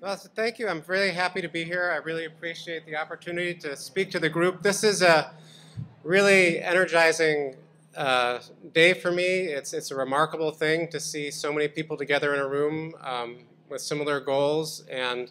Well, so thank you. I'm really happy to be here. I really appreciate the opportunity to speak to the group. This is a really energizing uh, day for me. It's a remarkable thing to see so many people together in a room with similar goals. And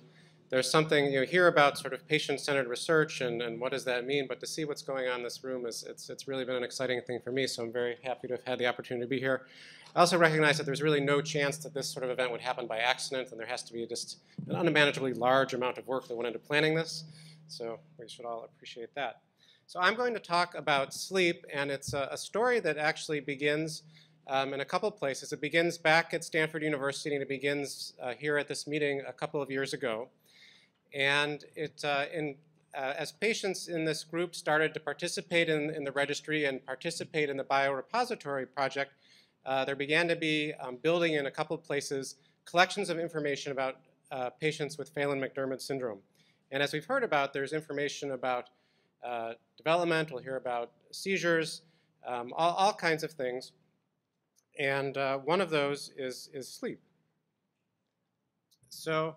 there's something, hear about sort of patient-centered research and what does that mean, but to see what's going on in this room it's really been an exciting thing for me. So I'm very happy to have had the opportunity to be here. I also recognize that there's really no chance that this sort of event would happen by accident, and there has to be just an unimaginably large amount of work that went into planning this. So we should all appreciate that. So I'm going to talk about sleep, and it's a story that actually begins in a couple of places. It begins back at Stanford University, and it begins here at this meeting a couple of years ago. And as patients in this group started to participate in the registry and participate in the biorepository project, there began to be building in a couple of places collections of information about patients with Phelan-McDermid syndrome. And as we've heard about, there's information about development. We'll hear about seizures, all kinds of things. And one of those is sleep. So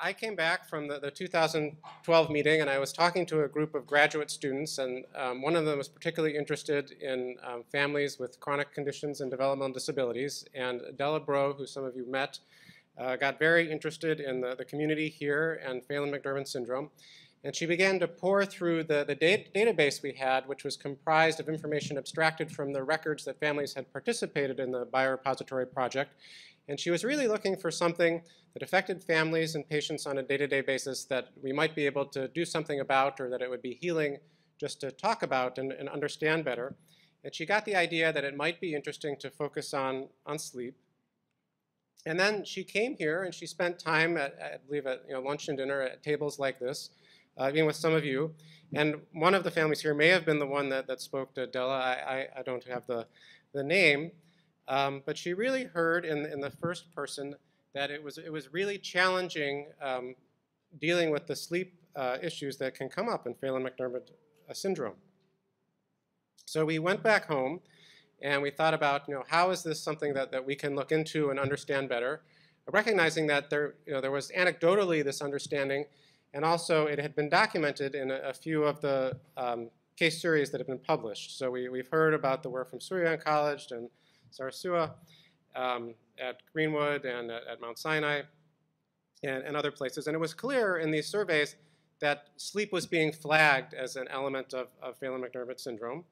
I came back from the 2012 meeting, and I was talking to a group of graduate students, and one of them was particularly interested in families with chronic conditions and developmental disabilities. And Della Bro, who some of you met, got very interested in the community here and Phelan-McDermid syndrome. And she began to pore through the database we had, which was comprised of information abstracted from the records that families had participated in the biorepository project. And she was really looking for something that affected families and patients on a day-to-day basis that we might be able to do something about, or that it would be healing just to talk about and understand better. And she got the idea that it might be interesting to focus on sleep. And then she came here and she spent time I believe at lunch and dinner at tables like this, being with some of you. And one of the families here may have been the one that spoke to Della. I don't have the name. But she really heard in the first person that it was really challenging dealing with the sleep issues that can come up in Phelan-McDermid syndrome. So we went back home and we thought about, how is this something that we can look into and understand better, recognizing that there was anecdotally this understanding, and also it had been documented in a few of the case series that have been published. So we've heard about the work from Surya College and Sarasua at Greenwood and at Mount Sinai and other places. And it was clear in these surveys that sleep was being flagged as an element of Phelan-McDermid syndrome.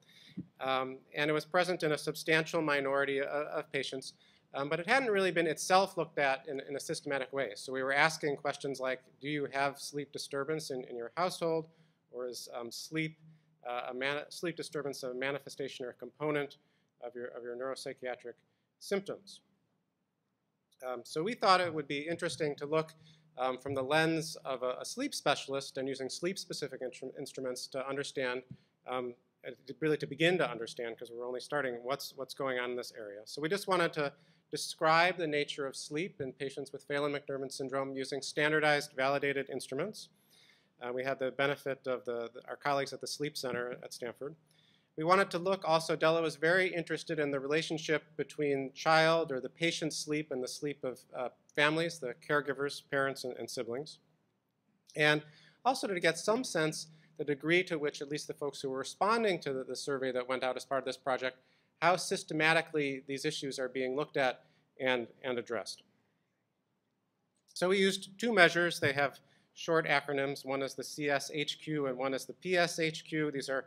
And it was present in a substantial minority of patients, but it hadn't really been itself looked at in a systematic way. So we were asking questions like, do you have sleep disturbance in your household? Or is sleep disturbance a manifestation or a component of your neuropsychiatric symptoms? So we thought it would be interesting to look from the lens of a sleep specialist and using sleep-specific instruments to understand, really to begin to understand, because we're only starting, what's going on in this area. So we just wanted to describe the nature of sleep in patients with Phelan-McDermid syndrome using standardized, validated instruments. We had the benefit of our colleagues at the Sleep Center at Stanford. We wanted to look also, Della was very interested in the relationship between child or the patient's sleep and the sleep of families, the caregivers, parents, and siblings. And also to get some sense, the degree to which at least the folks who were responding to the survey that went out as part of this project, how systematically these issues are being looked at and addressed. So we used two measures. They have short acronyms. One is the CSHQ and one is the PSHQ. These are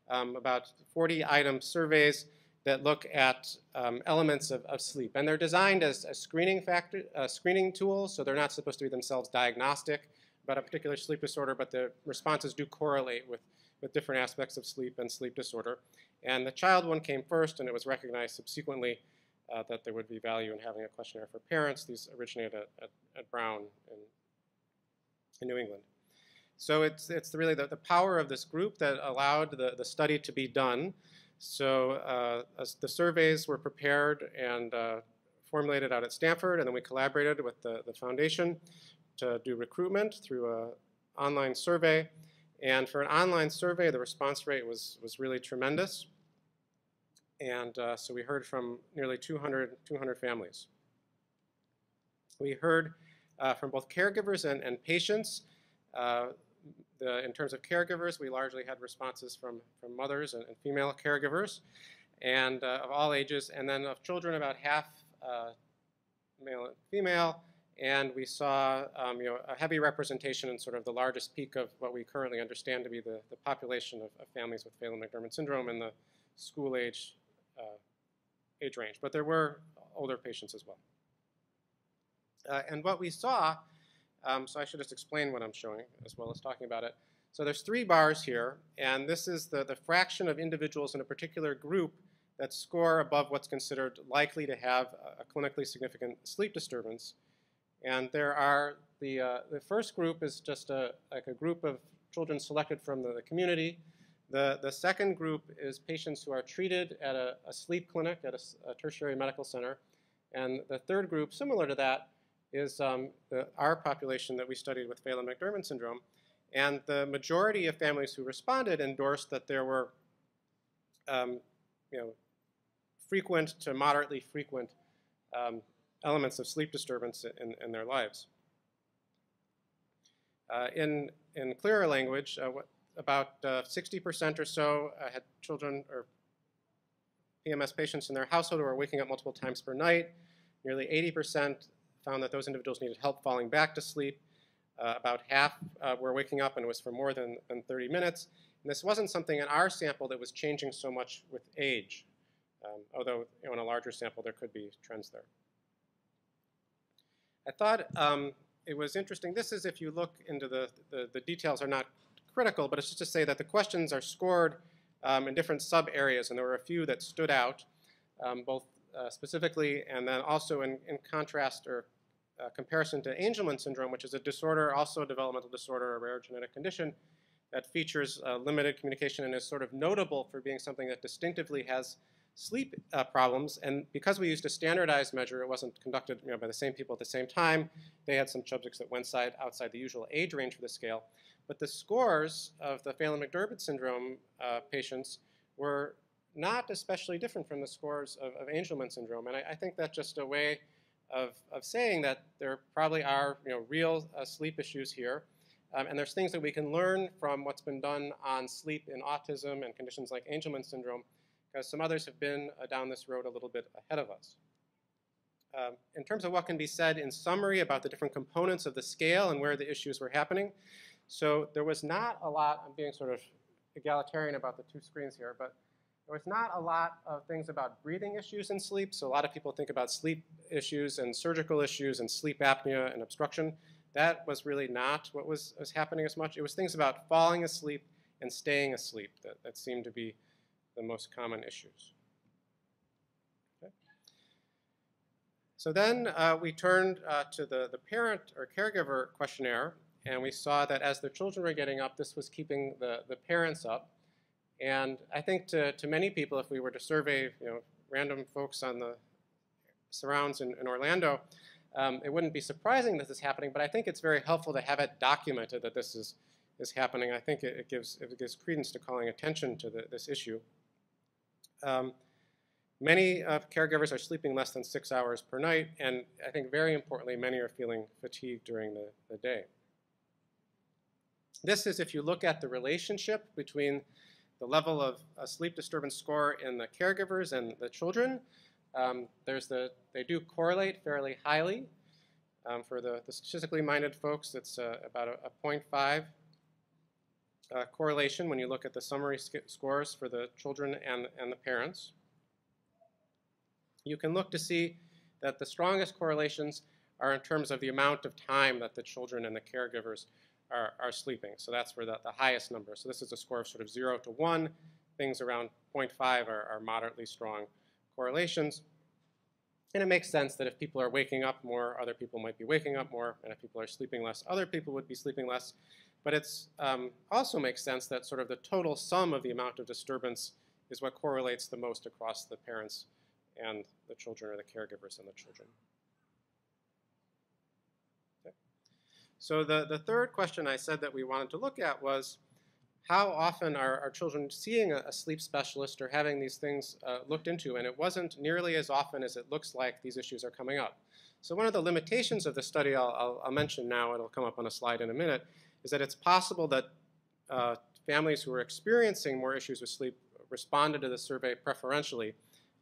about 40-item surveys that look at elements of sleep. And they're designed as screening tools, so they're not supposed to be themselves diagnostic about a particular sleep disorder, but the responses do correlate with different aspects of sleep and sleep disorder. And the child one came first, and it was recognized subsequently that there would be value in having a questionnaire for parents. These originated at Brown in New England. So it's really the power of this group that allowed the study to be done. So as the surveys were prepared and formulated out at Stanford, and then we collaborated with the foundation to do recruitment through an online survey. And for an online survey, the response rate was really tremendous. And so we heard from nearly 200 families. We heard from both caregivers and patients. In terms of caregivers, we largely had responses from mothers and female caregivers, and of all ages. And then of children, about half male and female. And we saw a heavy representation in sort of the largest peak of what we currently understand to be the population of families with Phelan-McDermid syndrome in the school age range. But there were older patients as well. And what we saw, so I should just explain what I'm showing as well as talking about it. So there's 3 bars here, and this is the fraction of individuals in a particular group that score above what's considered likely to have a clinically significant sleep disturbance. And there are the first group is just like a group of children selected from the community. The second group is patients who are treated at a sleep clinic at a tertiary medical center. And the third group, similar to that, is our population that we studied with Phelan-McDermid syndrome. And the majority of families who responded endorsed that there were frequent to moderately frequent elements of sleep disturbance in their lives. In clearer language, about 60% or so had children or PMS patients in their household who were waking up multiple times per night. Nearly 80% found that those individuals needed help falling back to sleep. About half were waking up, and it was for more than 30 minutes. And this wasn't something in our sample that was changing so much with age, although in a larger sample there could be trends there. I thought it was interesting. This is, if you look into the details are not critical, but it's just to say that the questions are scored in different sub-areas, and there were a few that stood out, both specifically and then also in contrast or comparison to Angelman syndrome, which is a disorder, also a developmental disorder, a rare genetic condition that features limited communication and is sort of notable for being something that distinctively has sleep problems. And because we used a standardized measure, it wasn't conducted by the same people at the same time. They had some subjects that went outside the usual age range for the scale. But the scores of the Phelan-McDermid syndrome patients were not especially different from the scores of Angelman syndrome. And I think that's just a way of saying that there probably are real sleep issues here. And there's things that we can learn from what's been done on sleep in autism and conditions like Angelman syndrome, because some others have been down this road a little bit ahead of us. In terms of what can be said in summary about the different components of the scale and where the issues were happening, so there was not a lot, I'm being sort of egalitarian about the 2 screens here, but there was not a lot of things about breathing issues in sleep. So a lot of people think about sleep issues and surgical issues and sleep apnea and obstruction. That was really not what was happening as much. It was things about falling asleep and staying asleep that seemed to be the most common issues. Okay. So then we turned to the parent or caregiver questionnaire, and we saw that as the children were getting up, this was keeping the parents up. And I think to many people, if we were to survey random folks on the surrounds in Orlando, it wouldn't be surprising that this is happening, but I think it's very helpful to have it documented that this is happening. I think it gives credence to calling attention to this issue. Many caregivers are sleeping less than 6 hours per night, and I think very importantly, many are feeling fatigued during the day. This is if you look at the relationship between the level of a sleep disturbance score in the caregivers and the children. They do correlate fairly highly. For the statistically minded folks, it's about a 0.5 correlation when you look at the summary scores for the children and the parents. You can look to see that the strongest correlations are in terms of the amount of time that the children and the caregivers are sleeping. So that's where the highest number. So this is a score of sort of 0 to 1. Things around 0.5 are moderately strong correlations. And it makes sense that if people are waking up more, other people might be waking up more. And if people are sleeping less, other people would be sleeping less. But it also makes sense that sort of the total sum of the amount of disturbance is what correlates the most across the parents and the children, or the caregivers and the children. So the third question I said that we wanted to look at was how often are our children seeing a sleep specialist or having these things looked into? And it wasn't nearly as often as it looks like these issues are coming up. So one of the limitations of the study I'll mention now, it'll come up on a slide in a minute, is that it's possible that families who are experiencing more issues with sleep responded to the survey preferentially.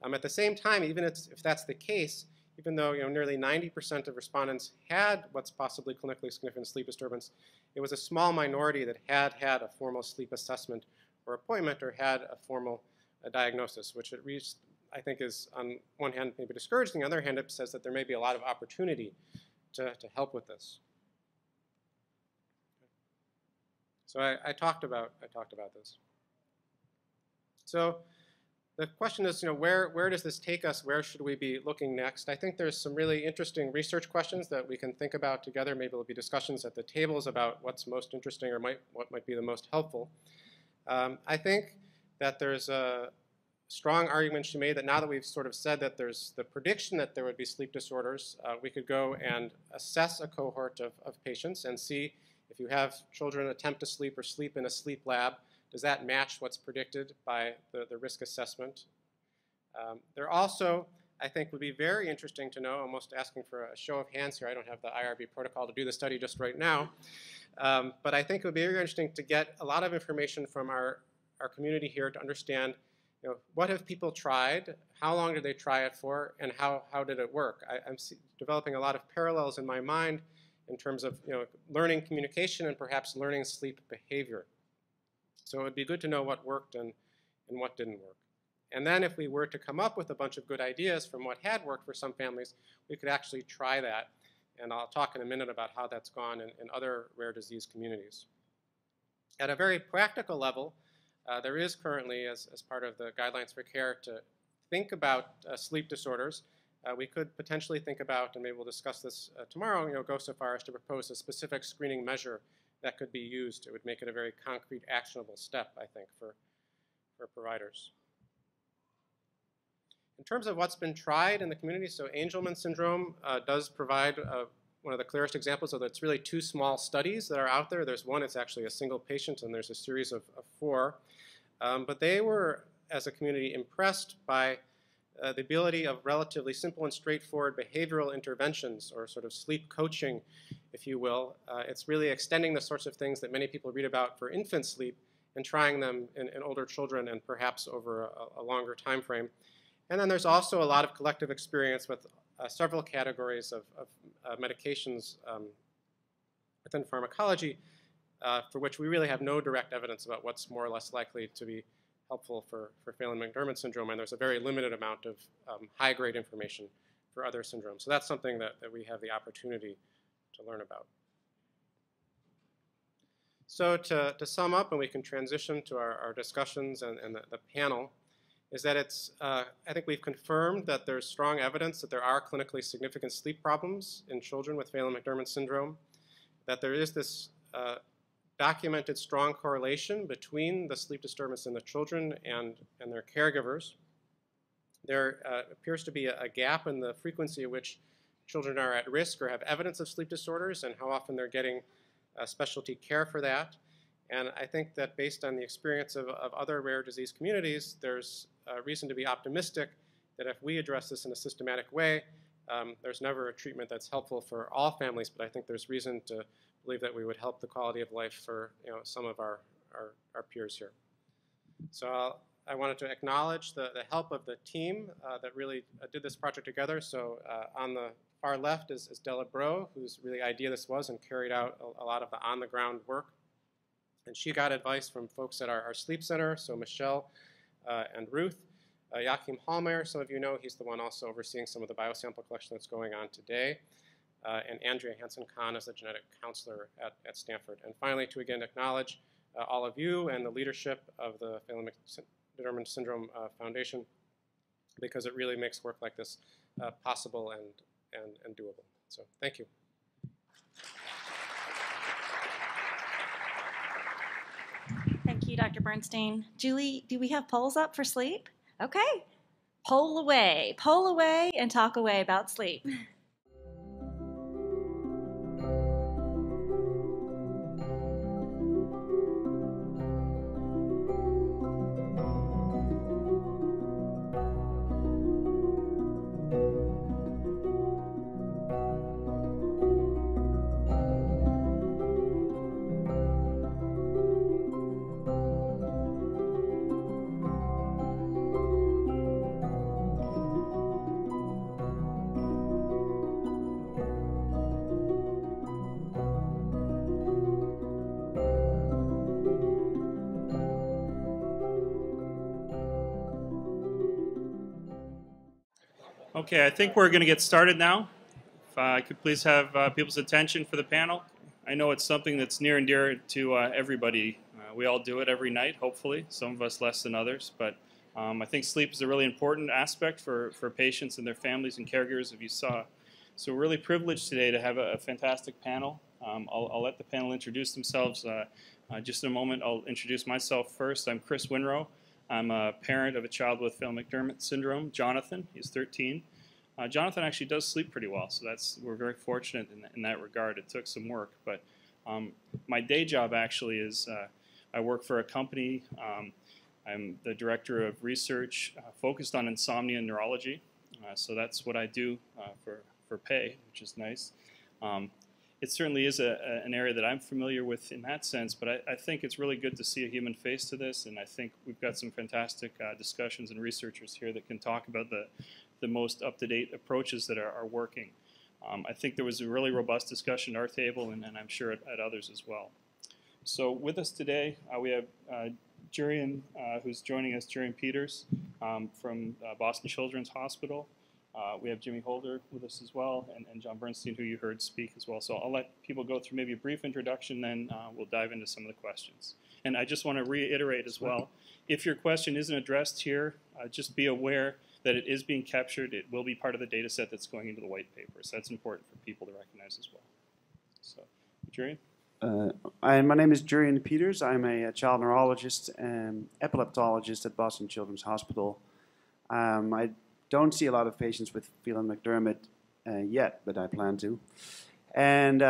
At the same time, even if that's the case, even though nearly 90% of respondents had what's possibly clinically significant sleep disturbance, it was a small minority that had had a formal sleep assessment or appointment or had a formal diagnosis, which at least I think is on one hand maybe discouraging. On the other hand, it says that there may be a lot of opportunity to help with this. So I talked about this. So the question is, where does this take us? Where should we be looking next? I think there's some really interesting research questions that we can think about together. Maybe there'll be discussions at the tables about what's most interesting or what might be the most helpful. I think that there's a strong argument she made that now that we've sort of said that there's the prediction that there would be sleep disorders, we could go and assess a cohort of patients and see if you have children attempt to sleep or sleep in a sleep lab, does that match what's predicted by the risk assessment? There also, I think, would be very interesting to know, almost asking for a show of hands here. I don't have the IRB protocol to do the study just right now. But I think it would be very interesting to get a lot of information from our community here to understand, what have people tried, how long did they try it for, and how did it work? I'm developing a lot of parallels in my mind in terms of learning communication and perhaps learning sleep behavior. So it would be good to know what worked and what didn't work. And then if we were to come up with a bunch of good ideas from what had worked for some families, we could actually try that. And I'll talk in a minute about how that's gone in other rare disease communities. At a very practical level, there is currently, as part of the guidelines for care, to think about sleep disorders. We could potentially think about, and maybe we'll discuss this tomorrow, go so far as to propose a specific screening measure that could be used. It would make it a very concrete, actionable step, I think, for providers. In terms of what's been tried in the community, so Angelman syndrome does provide one of the clearest examples, although it's really two small studies that are out there. There's one, it's actually a single patient, and there's a series of 4. But they were, as a community, impressed by the ability of relatively simple and straightforward behavioral interventions, or sort of sleep coaching, if you will. It's really extending the sorts of things that many people read about for infant sleep and trying them in older children and perhaps over a longer time frame. And then there's also a lot of collective experience with several categories of medications within pharmacology for which we really have no direct evidence about what's more or less likely to be helpful for Phelan-McDermid syndrome, and there's a very limited amount of high-grade information for other syndromes. So that's something that we have the opportunity to learn about. So to sum up, and we can transition to our discussions and the panel, is that I think we've confirmed that there's strong evidence that there are clinically significant sleep problems in children with Phelan-McDermid syndrome, that there is this documented strong correlation between the sleep disturbance in the children and their caregivers. There appears to be a gap in the frequency at which children are at risk or have evidence of sleep disorders and how often they're getting specialty care for that. And I think that based on the experience of other rare disease communities, there's reason to be optimistic that if we address this in a systematic way, there's never a treatment that's helpful for all families, but I think there's reason to believe that we would help the quality of life for some of our peers here. So I wanted to acknowledge the help of the team that really did this project together. So on the far left is Della Bro, whose really idea this was and carried out a lot of the on-the-ground work. And she got advice from folks at our sleep center, so Michelle and Ruth. Joachim Hallmeyer, some of you know, he's the one also overseeing some of the biosample collection that's going on today. And Andrea Hansen-Kahn is the genetic counselor at Stanford. And finally, to again acknowledge all of you and the leadership of the Phelan-McDermid Syndrome Foundation, because it really makes work like this possible and doable. So thank you. Thank you, Dr. Bernstein. Julie, do we have polls up for sleep? Okay. Poll away, and talk away about sleep. Okay, I think we're going to get started now. If I could please have people's attention for the panel. I know it's something that's near and dear to everybody. We all do it every night, hopefully, some of us less than others. But I think sleep is a really important aspect for patients and their families and caregivers, as you saw. So we're really privileged today to have a fantastic panel. I'll let the panel introduce themselves just in a moment. I'll introduce myself first. I'm Chris Winrow. I'm a parent of a child with Phelan-McDermid syndrome, Jonathan. He's 13. Jonathan actually does sleep pretty well, so we're very fortunate in that regard. It took some work, but my day job actually is I work for a company. I'm the director of research focused on insomnia and neurology, so that's what I do for pay, which is nice. It certainly is an area that I'm familiar with in that sense, but I think it's really good to see a human face to this, and I think we've got some fantastic discussions and researchers here that can talk about the most up-to-date approaches that are working. I think there was a really robust discussion at our table, and I'm sure at others as well. So with us today, we have Jurian, who's joining us, Jurian Peters from Boston Children's Hospital. We have Jimmy Holder with us as well, and John Bernstein, who you heard speak as well. So I'll let people go through maybe a brief introduction, then we'll dive into some of the questions. And I just want to reiterate as well, if your question isn't addressed here, just be aware that it is being captured. It will be part of the data set that's going into the white paper. So that's important for people to recognize as well. So, Jurian? My name is Jurian Peters. I'm a child neurologist and epileptologist at Boston Children's Hospital. I don't see a lot of patients with Phelan-McDermid yet, but I plan to. And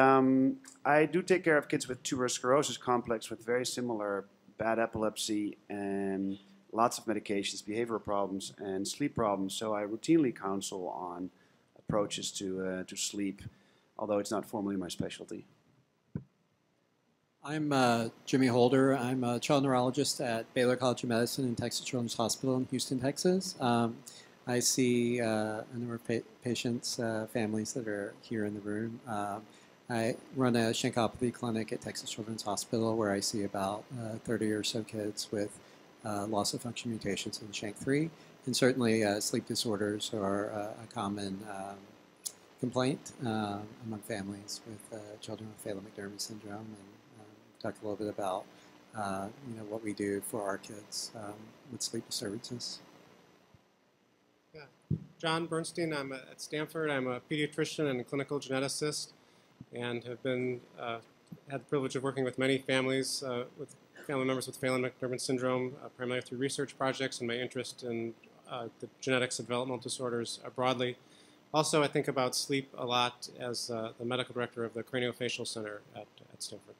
I do take care of kids with tuberous sclerosis complex with very similar bad epilepsy and lots of medications, behavioral problems, and sleep problems. So I routinely counsel on approaches to sleep, although it's not formally my specialty. I'm Jimmy Holder. I'm a child neurologist at Baylor College of Medicine and Texas Children's Hospital in Houston, Texas. I see a number of patients, families that are here in the room. I run a shankopathy clinic at Texas Children's Hospital where I see about 30 or so kids with loss of function mutations in SHANK3. And certainly sleep disorders are a common complaint among families with children with Phelan-McDermid syndrome. And talk a little bit about what we do for our kids with sleep disturbances. Yeah. John Bernstein, I'm at Stanford. I'm a pediatrician and a clinical geneticist, and have been had the privilege of working with many families with family members with Phelan-McDermid syndrome, primarily through research projects and my interest in the genetics of developmental disorders broadly. Also, I think about sleep a lot as the medical director of the Craniofacial Center at Stanford.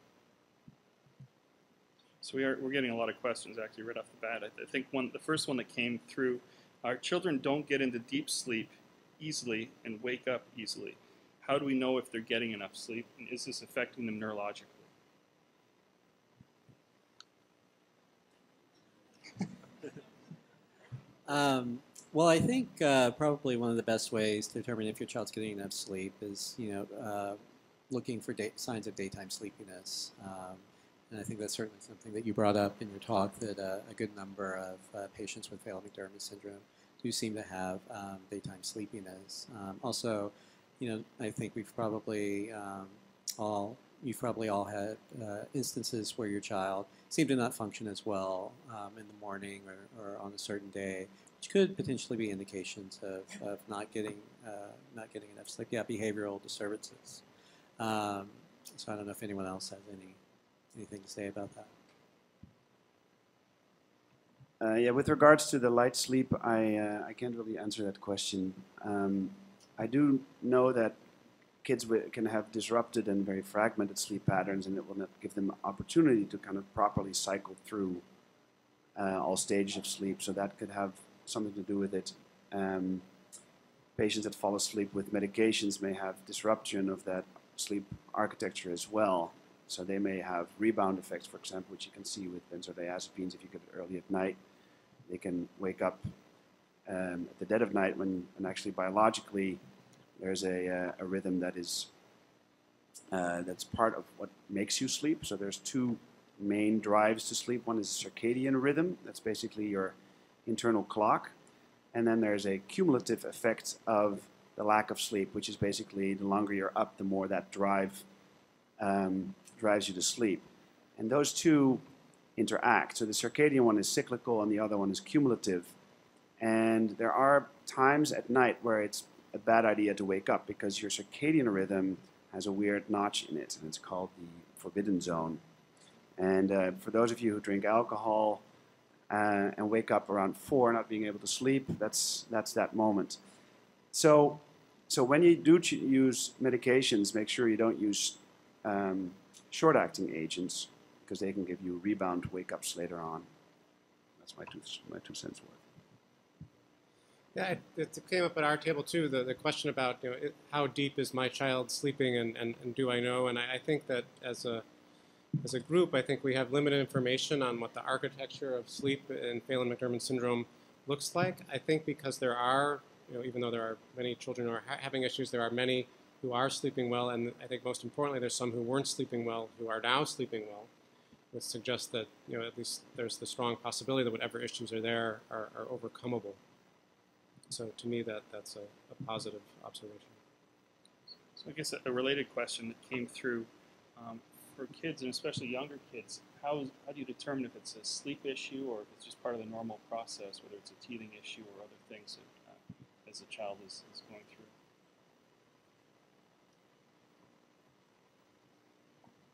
So we're getting a lot of questions actually right off the bat. I think the first one that came through, our children don't get into deep sleep easily and wake up easily. How do we know if they're getting enough sleep, and is this affecting them neurologically? Well, I think probably one of the best ways to determine if your child's getting enough sleep is, looking for signs of daytime sleepiness. And I think that's certainly something that you brought up in your talk, that a good number of patients with Phelan-McDermid syndrome do seem to have daytime sleepiness. Also, I think you've probably all had instances where your child seemed to not function as well in the morning or on a certain day, which could potentially be indications of not getting enough sleep. Yeah, behavioral disturbances. So I don't know if anyone else has anything to say about that. Yeah, with regards to the light sleep, I can't really answer that question. I do know that kids can have disrupted and very fragmented sleep patterns, and it will not give them opportunity to kind of properly cycle through all stages of sleep, so that could have something to do with it. Patients that fall asleep with medications may have disruption of that sleep architecture as well. So they may have rebound effects, for example, which you can see with benzodiazepines. If you get it early at night, they can wake up at the dead of night when actually biologically there's a rhythm that is that's part of what makes you sleep. So there's two main drives to sleep. One is a circadian rhythm. That's basically your internal clock. And then there's a cumulative effect of the lack of sleep, which is basically the longer you're up, the more that drives you to sleep. And those two interact. So the circadian one is cyclical and the other one is cumulative. And there are times at night where it's a bad idea to wake up because your circadian rhythm has a weird notch in it, and it's called the forbidden zone. And for those of you who drink alcohol and wake up around 4 not being able to sleep, that's that moment. So when you do use medications, make sure you don't use short-acting agents because they can give you rebound wake-ups later on. That's my two cents worth. Yeah, it came up at our table too, the question about how deep is my child sleeping and do I know? And I think that as a group, I think we have limited information on what the architecture of sleep in Phelan-McDermid syndrome looks like. I think because there are, even though there are many children who are having issues, there are many who are sleeping well, and I think most importantly, there's some who weren't sleeping well who are now sleeping well, which suggests that at least there's the strong possibility that whatever issues are there are overcomable. So to me, that's a positive observation. So I guess a related question that came through for kids, and especially younger kids, how do you determine if it's a sleep issue or if it's just part of the normal process, whether it's a teething issue or other things that, as a child is going through?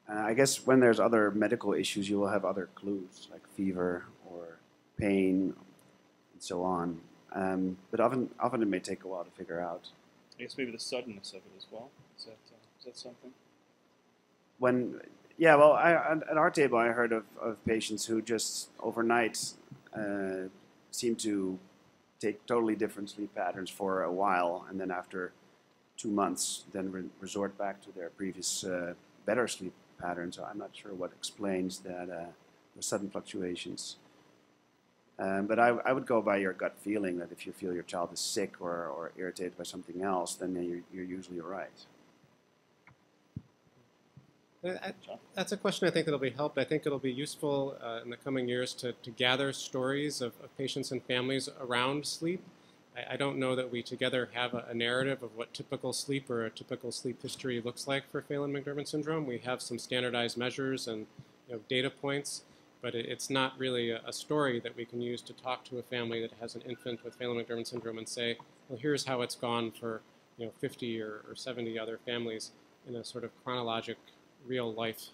I guess when there's other medical issues, you will have other clues like fever or pain and so on. But often it may take a while to figure out. I guess maybe the suddenness of it as well. Is that something? At our table I heard of patients who just overnight seem to take totally different sleep patterns for a while, and then after 2 months, then resort back to their previous better sleep pattern. So I'm not sure what explains that the sudden fluctuations. But I would go by your gut feeling that if you feel your child is sick or irritated by something else, then you're usually right. That's a question I think that'll be helped. I think it'll be useful in the coming years to gather stories of patients and families around sleep. I don't know that we together have a narrative of what typical sleep or a typical sleep history looks like for Phelan-McDermid syndrome. We have some standardized measures and data points, but it's not really a story that we can use to talk to a family that has an infant with Phelan-McDermid syndrome and say, well, here's how it's gone for 50 or 70 other families in a sort of chronologic, real-life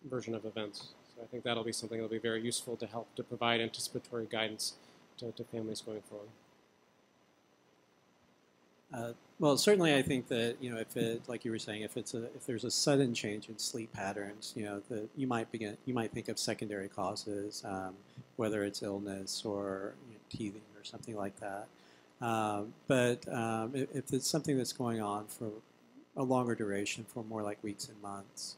version of events. So I think that'll be something that'll be very useful to help to provide anticipatory guidance to families going forward. Well, certainly, I think that if it, like you were saying, if there's a sudden change in sleep patterns, you might think of secondary causes, whether it's illness or teething or something like that. But if it's something that's going on for a longer duration, for more like weeks and months,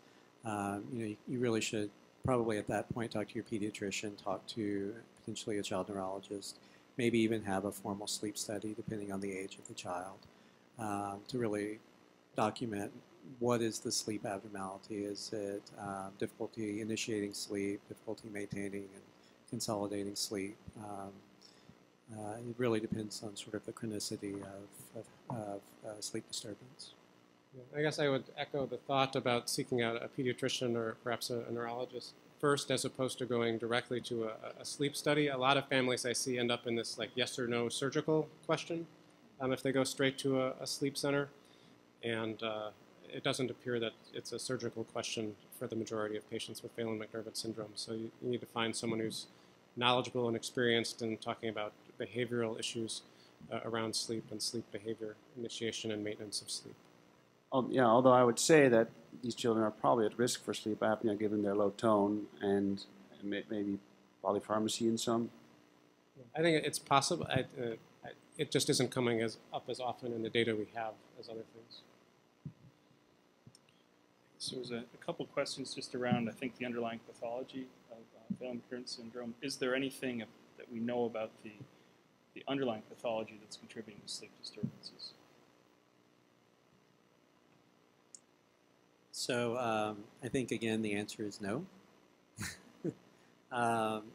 you really should probably at that point talk to your pediatrician, talk to potentially a child neurologist, maybe even have a formal sleep study depending on the age of the child, to really document what is the sleep abnormality. Is it difficulty initiating sleep, difficulty maintaining and consolidating sleep? It really depends on sort of the chronicity of sleep disturbance. I guess I would echo the thought about seeking out a pediatrician or perhaps a neurologist first, as opposed to going directly to a sleep study. A lot of families I see end up in this like yes or no surgical question if they go straight to a sleep center, and it doesn't appear that it's a surgical question for the majority of patients with Phelan-McDermid syndrome. So you need to find someone who's knowledgeable and experienced in talking about behavioral issues around sleep and sleep behavior, initiation and maintenance of sleep. Although I would say that these children are probably at risk for sleep apnea given their low tone and maybe polypharmacy in some. I think it's possible. It just isn't coming up as often in the data we have as other things. So there's a couple questions just around, I think, the underlying pathology of Phelan-McDermid syndrome. Is there anything that we know about the underlying pathology that's contributing to sleep disturbances? So I think, again, the answer is no.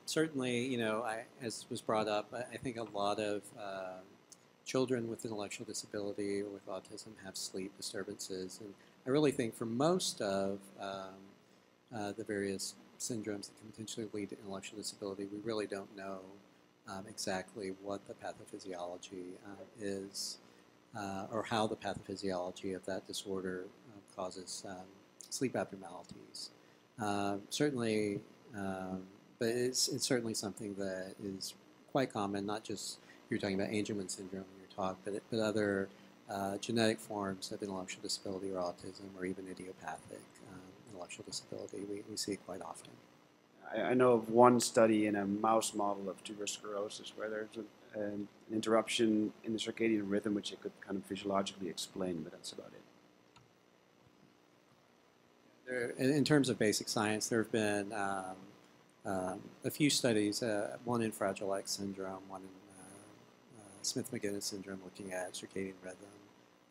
Certainly, as was brought up, I think a lot of children with intellectual disability or with autism have sleep disturbances, and I really think for most of the various syndromes that can potentially lead to intellectual disability, we really don't know exactly what the pathophysiology is, or how the pathophysiology of that disorder causes sleep abnormalities. Certainly, but it's certainly something that is quite common, not just you're talking about Angelman syndrome in your talk, but other genetic forms of intellectual disability or autism or even idiopathic intellectual disability. We see it quite often. I know of one study in a mouse model of tuberous sclerosis where there's an interruption in the circadian rhythm which it could kind of physiologically explain, but that's about it. In terms of basic science, there have been a few studies, one in Fragile X syndrome, one in Smith-Magenis syndrome, looking at circadian rhythm.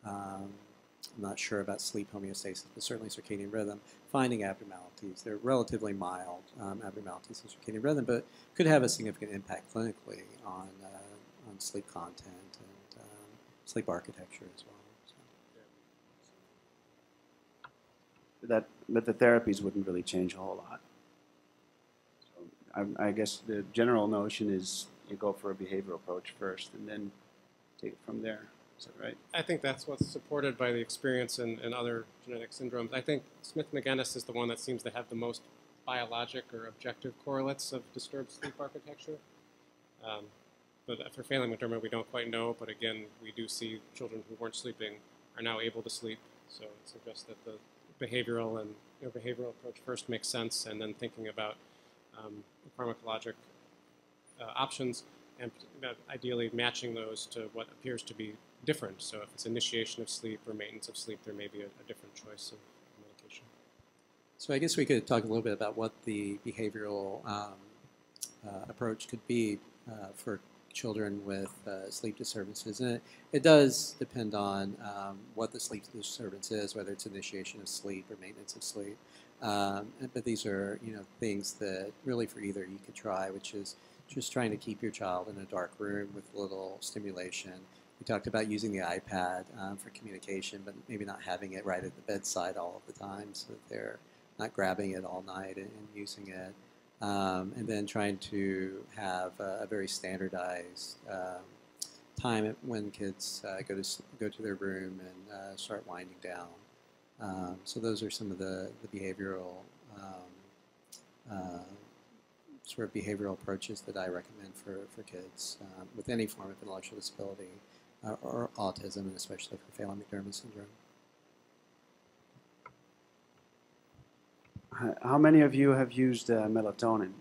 I'm not sure about sleep homeostasis, but certainly circadian rhythm, finding abnormalities. They're relatively mild abnormalities in circadian rhythm, but could have a significant impact clinically on sleep content and sleep architecture as well. So. But the therapies wouldn't really change a whole lot. So I guess the general notion is you go for a behavioral approach first and then take it from there. Is that right? I think that's what's supported by the experience in other genetic syndromes. I think Smith-Magenis is the one that seems to have the most biologic or objective correlates of disturbed sleep architecture. But for Phelan-McDermid, we don't quite know. But again, we do see children who weren't sleeping are now able to sleep. So it suggests that the behavioral approach first makes sense, and then thinking about the pharmacologic options and ideally matching those to what appears to be different. So if it's initiation of sleep or maintenance of sleep, there may be a different choice of medication. So I guess we could talk a little bit about what the behavioral approach could be for children with sleep disturbances. And it does depend on what the sleep disturbance is, whether it's initiation of sleep or maintenance of sleep. But these are things that really for either you could try, which is just trying to keep your child in a dark room with little stimulation. We talked about using the iPad for communication, but maybe not having it right at the bedside all of the time so that they're not grabbing it all night and using it. And then trying to have a very standardized time when kids go to their room and start winding down. So those are some of the behavioral sort of behavioral approaches that I recommend for kids with any form of intellectual disability or autism, and especially for Phelan-McDermid syndrome. How many of you have used melatonin?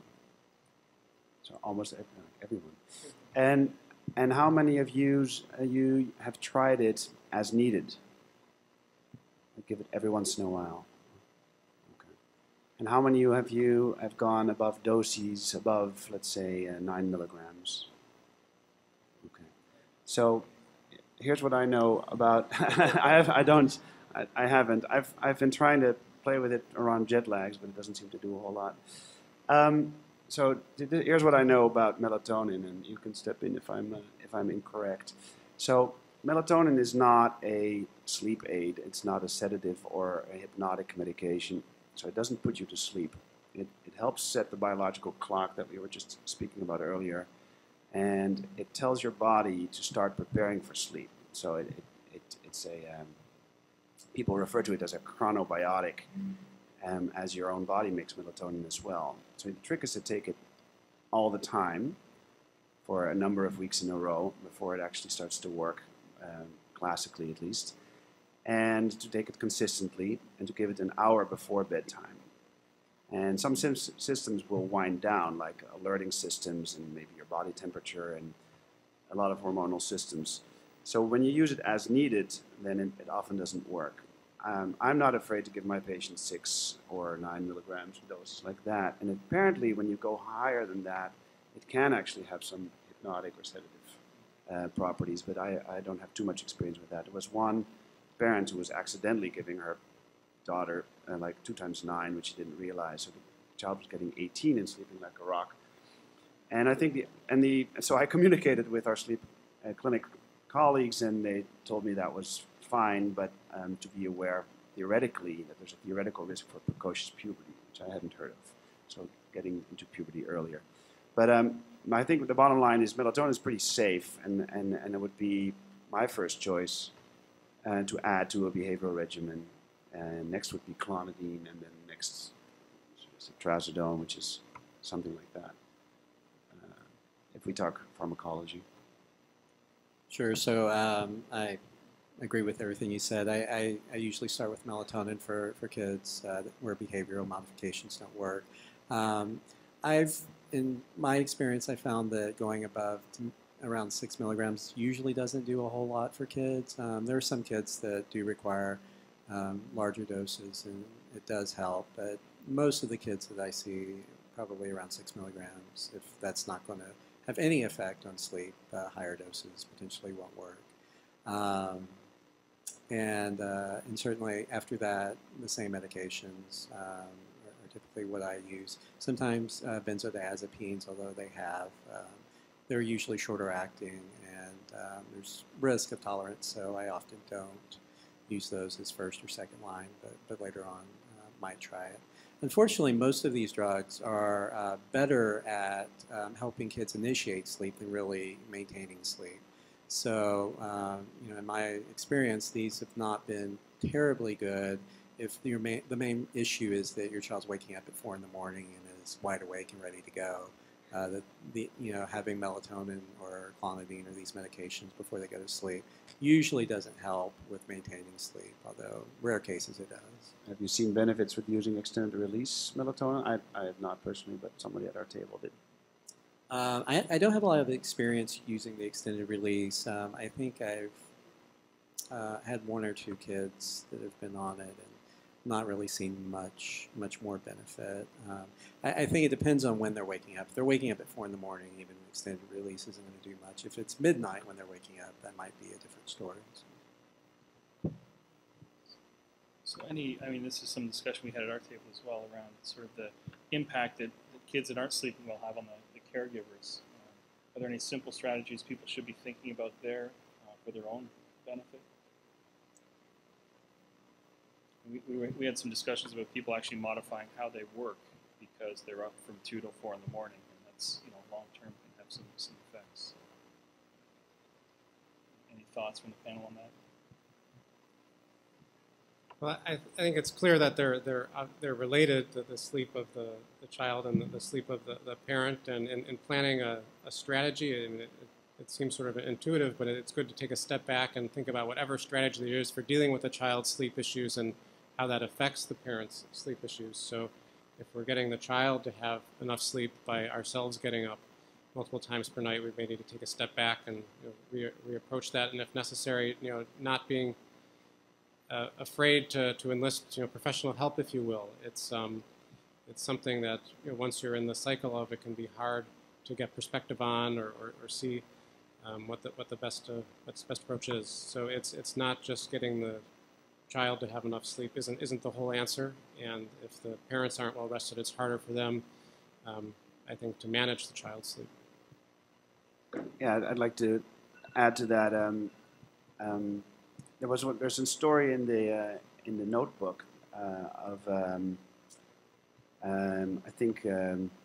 So almost everyone. And how many of you have tried it as needed? I give it every once in a while. Okay. And how many of you have gone above doses above, let's say, 9 milligrams? Okay. So here's what I know about. I haven't. I've been trying to play with it around jet lags, but it doesn't seem to do a whole lot. So here's what I know about melatonin, and you can step in if I'm incorrect. So melatonin is not a sleep aid. It's not a sedative or a hypnotic medication. So it doesn't put you to sleep. It helps set the biological clock that we were just speaking about earlier, and it tells your body to start preparing for sleep. So it's a people refer to it as a chronobiotic, as your own body makes melatonin as well. So the trick is to take it all the time for a number of weeks in a row before it actually starts to work, classically at least, and to take it consistently and to give it an hour before bedtime. And some systems will wind down, like alerting systems and maybe your body temperature and a lot of hormonal systems. So when you use it as needed, then it often doesn't work. I'm not afraid to give my patients 6 or 9 milligrams of doses like that. And apparently when you go higher than that, it can actually have some hypnotic or sedative properties, but I don't have too much experience with that. There was one parent who was accidentally giving her daughter like 2 times 9, which she didn't realize. So child was getting 18 and sleeping like a rock. And I think so I communicated with our sleep clinic colleagues, and they told me that was fine, but to be aware theoretically that there's a theoretical risk for precocious puberty, which I hadn't heard of. So getting into puberty earlier. But I think the bottom line is melatonin is pretty safe, and it would be my first choice to add to a behavioral regimen. And next would be clonidine, and then next is trazodone, which is something like that. If we talk pharmacology. Sure. So I agree with everything you said. I usually start with melatonin for kids where behavioral modifications don't work. In my experience, I found that going above around 6 milligrams usually doesn't do a whole lot for kids. There are some kids that do require larger doses, and it does help. But most of the kids that I see, probably around 6 milligrams. If that's not going to have any effect on sleep, higher doses potentially won't work. And certainly after that, the same medications are typically what I use. Sometimes benzodiazepines, although they're usually shorter acting, and there's risk of tolerance, so I often don't use those as first or second line, but later on might try it. Unfortunately, most of these drugs are better at helping kids initiate sleep than really maintaining sleep. So, in my experience, these have not been terribly good. If the main issue is that your child's waking up at 4 in the morning and is wide awake and ready to go, having melatonin or clonidine or these medications before they go to sleep usually doesn't help with maintaining sleep, although rare cases it does. Have you seen benefits with using extended release melatonin? I have not personally, but somebody at our table did. I don't have a lot of experience using the extended release. I think I've had 1 or 2 kids that have been on it and not really seen much more benefit. I think it depends on when they're waking up. If they're waking up at 4 in the morning, even extended release isn't going to do much. If it's midnight when they're waking up, that might be a different story. So this is some discussion we had at our table as well around sort of the impact that kids that aren't sleeping well have on the caregivers. Are there any simple strategies people should be thinking about there for their own benefit? We had some discussions about people actually modifying how they work because they're up from 2 to 4 in the morning, and that's long term can have some effects. Any thoughts from the panel on that? Well, I think it's clear that they're related to the sleep of the child and the sleep of the parent, and in planning a strategy. And it seems sort of intuitive, but it's good to take a step back and think about whatever strategy there is for dealing with a child's sleep issues and how that affects the parent's sleep issues. So if we're getting the child to have enough sleep by ourselves getting up multiple times per night, we may need to take a step back and reapproach that, and if necessary, not being afraid to enlist professional help, if you will. It's something that once you're in the cycle of, it can be hard to get perspective on or see what the best approach is. So it's not just getting the child to have enough sleep isn't the whole answer, and if the parents aren't well rested, it's harder for them, I think, to manage the child's sleep. Yeah, I'd like to add to that. There's a story in the notebook of I think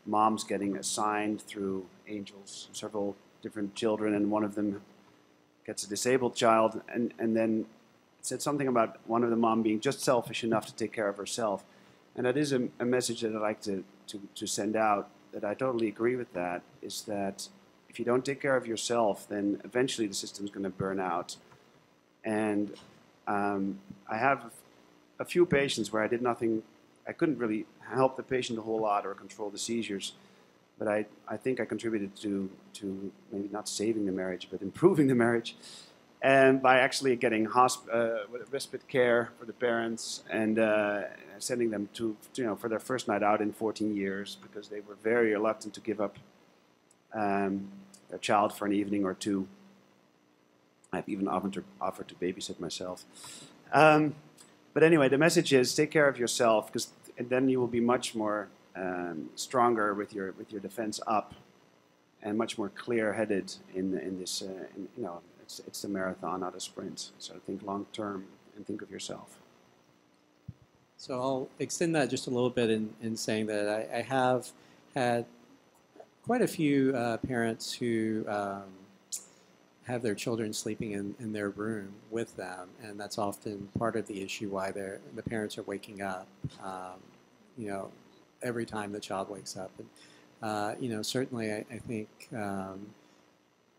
moms getting assigned through angels several different children, and one of them gets a disabled child, and then it said something about one of the mom being just selfish enough to take care of herself, and that is a message that I'd like to send out. That I totally agree with. That is that if you don't take care of yourself, then eventually the system's going to burn out. And I have a few patients where I did nothing. I couldn't really help the patient a whole lot or control the seizures, but I think I contributed to maybe not saving the marriage, but improving the marriage, and by actually getting respite care for the parents and sending them to for their first night out in 14 years because they were very reluctant to give up their child for an evening or two. I've even offered to babysit myself. But anyway, the message is take care of yourself, because then you will be much more stronger with your defense up, and much more clear-headed in this. You know, it's a marathon, not a sprint. So think long term and think of yourself. So I'll extend that just a little bit in saying that I have had quite a few parents who have their children sleeping in their room with them, and that's often part of the issue why the parents are waking up, you know, every time the child wakes up. And you know, certainly I think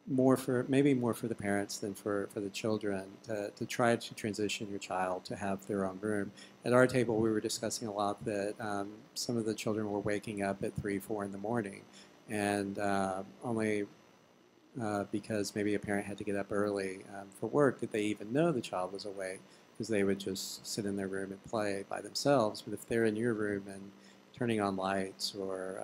maybe more for the parents than for the children to try to transition your child to have their own room. At our table, we were discussing a lot that some of the children were waking up at 3, 4 in the morning, and only because maybe a parent had to get up early for work did they even know the child was awake, because they would just sit in their room and play by themselves. But if they're in your room and turning on lights or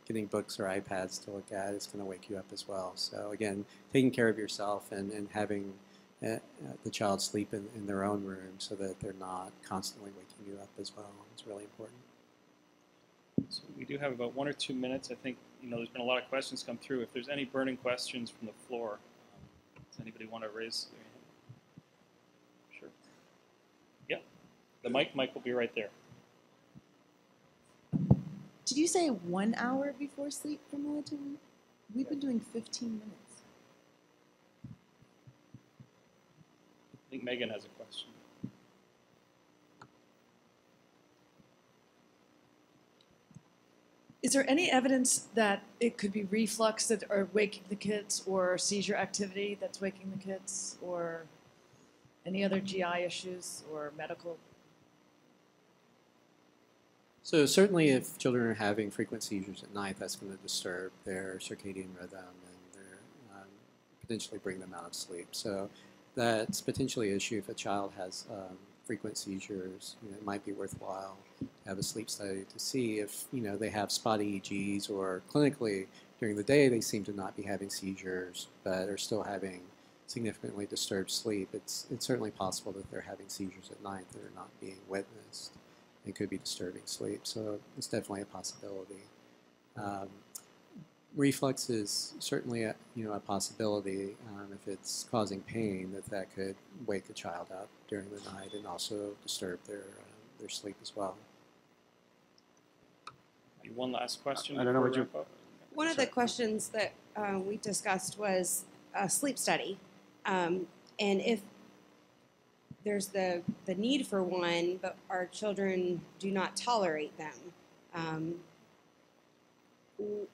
getting books or iPads to look at, it's going to wake you up as well. So again, taking care of yourself and having the child sleep in their own room so that they're not constantly waking you up as well is really important. So we do have about 1 or 2 minutes. I think, you know, there's been a lot of questions come through. If there's any burning questions from the floor, does anybody want to raise their hand? Sure. Yeah. The mic will be right there. Did you say 1 hour before sleep for melatonin? We've been doing 15 minutes. I think Megan has a question. Is there any evidence that it could be reflux that are waking the kids, or seizure activity that's waking the kids, or any other GI issues or medical? So certainly if children are having frequent seizures at night, that's going to disturb their circadian rhythm and potentially bring them out of sleep. So that's potentially an issue if a child has frequent seizures. You know, it might be worthwhile to have a sleep study to see if, you know, they have spotty EEGs, or clinically during the day they seem to not be having seizures but are still having significantly disturbed sleep. It's certainly possible that they're having seizures at night that are not being witnessed. It could be disturbing sleep, so it's definitely a possibility. Reflux is certainly a possibility if it's causing pain, that could wake a child up during the night and also disturb their sleep as well. One last question. I don't know what you. One of the questions that we discussed was a sleep study, and if there's the need for one, but our children do not tolerate them.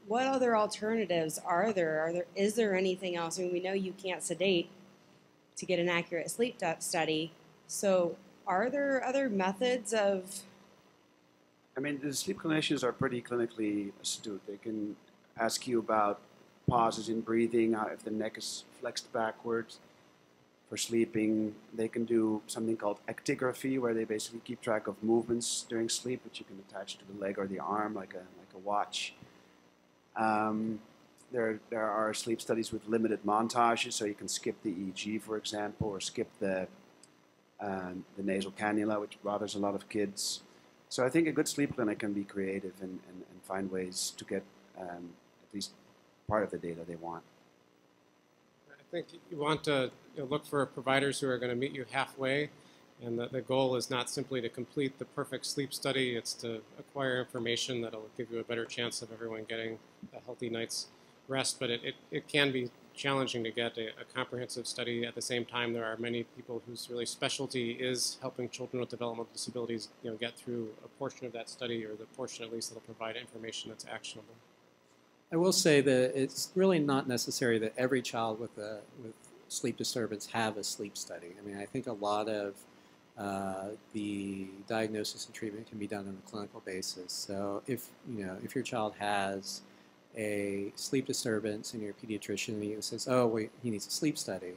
What other alternatives are there? Is there anything else? I mean, we know you can't sedate to get an accurate sleep study. So are there other methods of... I mean, the sleep clinicians are pretty clinically astute. They can ask you about pauses in breathing, if the neck is flexed backwards. For sleeping, they can do something called actigraphy, where they basically keep track of movements during sleep, which you can attach to the leg or the arm, like a watch. There are sleep studies with limited montages, so you can skip the EEG, for example, or skip the nasal cannula, which bothers a lot of kids. So I think a good sleep clinic can be creative and find ways to get at least part of the data they want. I think you want to look for providers who are going to meet you halfway, and the goal is not simply to complete the perfect sleep study, it's to acquire information that will give you a better chance of everyone getting a healthy night's rest. But it can be challenging to get a comprehensive study. At the same time, there are many people whose really specialty is helping children with developmental disabilities get through a portion of that study, or the portion at least that will provide information that's actionable. I will say that it's really not necessary that every child with sleep disturbance have a sleep study. I mean, I think a lot of the diagnosis and treatment can be done on a clinical basis. So if your child has a sleep disturbance and your pediatrician says, oh, wait, he needs a sleep study,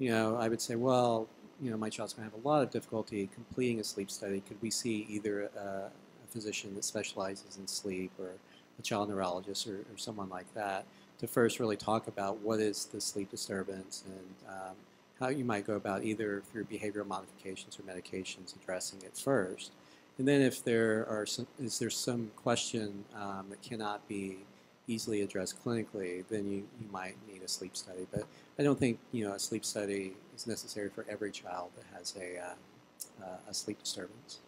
I would say, well, my child's going to have a lot of difficulty completing a sleep study. Could we see either a physician that specializes in sleep, or a child neurologist, or someone like that, to first really talk about what is the sleep disturbance and how you might go about either through behavioral modifications or medications addressing it first. And then if there are is there some question that cannot be easily addressed clinically, then you might need a sleep study. But I don't think a sleep study is necessary for every child that has a sleep disturbance.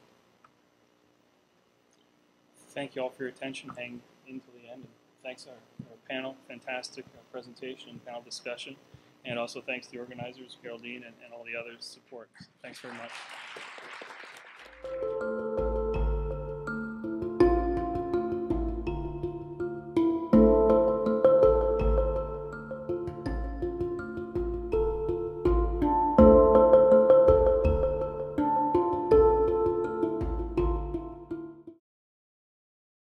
Thank you all for your attention. Hang into the end. And thanks our panel. Fantastic presentation and panel discussion. And also thanks to the organizers, Geraldine, and all the others' support. Thanks very much.